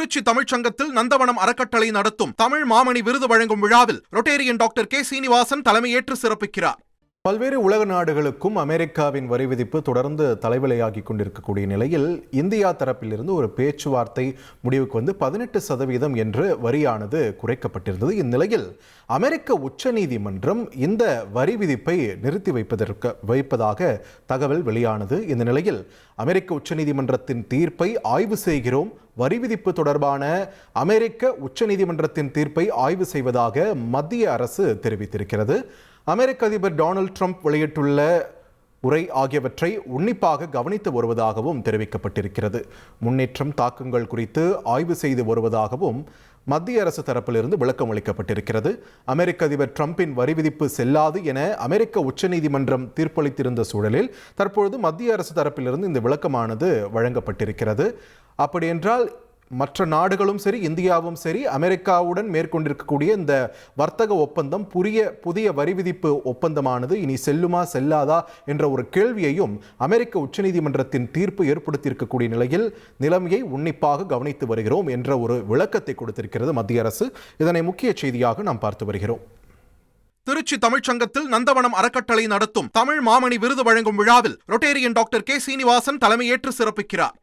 திருச்சி தமிழ்ச்சங்கத்தில் நந்தவனம் அறக்கட்டளை நடத்தும் தமிழ் மாமணி விருது வழங்கும் விழாவில் ரொட்டேரியன் டாக்டர் கே சீனிவாசன் தலைமையேற்று சிறப்பிக்கிறார். பல்வேறு உலக நாடுகளுக்கும் அமெரிக்காவின் வரி விதிப்பு தொடர்ந்து தலைவிலையாகி கொண்டிருக்கக்கூடிய நிலையில் இந்தியா தரப்பிலிருந்து ஒரு பேச்சுவார்த்தை முடிவுக்கு வந்து 18% என்று வரியானது குறைக்கப்பட்டிருந்தது. இந்நிலையில் அமெரிக்க உச்சநீதிமன்றம் இந்த வரி விதிப்பை நிறுத்தி வைப்பதாக தகவல் வெளியானது. இந்த நிலையில் அமெரிக்க உச்சநீதிமன்றத்தின் தீர்ப்பை ஆய்வு செய்கிறோம், வரி விதிப்பு தொடர்பான அமெரிக்க உச்சநீதிமன்றத்தின் தீர்ப்பை ஆய்வு செய்வதாக மத்திய அரசு தெரிவித்திருக்கிறது. அமெரிக்க அதிபர் டொனால்ட் ட்ரம்ப் வெளியிட்டுள்ள உரை ஆகியவற்றை உன்னிப்பாக கவனித்து வருவதாகவும் தெரிவிக்கப்பட்டிருக்கிறது. முன்னேற்றம் தாக்கங்கள் குறித்து ஆய்வு செய்து வருவதாகவும் மத்திய அரசு தரப்பிலிருந்து விளக்கம் அளிக்கப்பட்டிருக்கிறது. அமெரிக்க அதிபர் ட்ரம்பின் வரி விதிப்பு செல்லாது என அமெரிக்க உச்சநீதிமன்றம் தீர்ப்பளித்திருந்த சூழலில் தற்பொழுது மத்திய அரசு தரப்பிலிருந்து இந்த விளக்கமானது வழங்கப்பட்டிருக்கிறது. அப்படியென்றால் மற்ற நாடுகளும் சரி, இந்தியாவும் சரி, அமெரிக்காவுடன் மேற்கொண்டிருக்கக்கூடிய இந்த வர்த்தக ஒப்பந்தம் புதிய வரி விதிப்பு ஒப்பந்தமானது இனி செல்லுமா செல்லாதா என்ற ஒரு கேள்வியையும் அமெரிக்க உச்சநீதிமன்றத்தின் தீர்ப்பு ஏற்படுத்தியிருக்கக்கூடிய நிலையில் நிலைமையை உன்னிப்பாக கவனித்து வருகிறோம் என்ற ஒரு விளக்கத்தை கொடுத்திருக்கிறது மத்திய அரசு. இதனை முக்கிய செய்தியாக நாம் பார்த்து வருகிறோம். திருச்சி தமிழ்ச்சங்கத்தில் நந்தவனம் அறக்கட்டளை நடத்தும் தமிழ் மாமணி விருது வழங்கும் விழாவில் ரொட்டேரியன் டாக்டர் கே சீனிவாசன் தலைமையேற்று சிறப்பிக்கிறார்.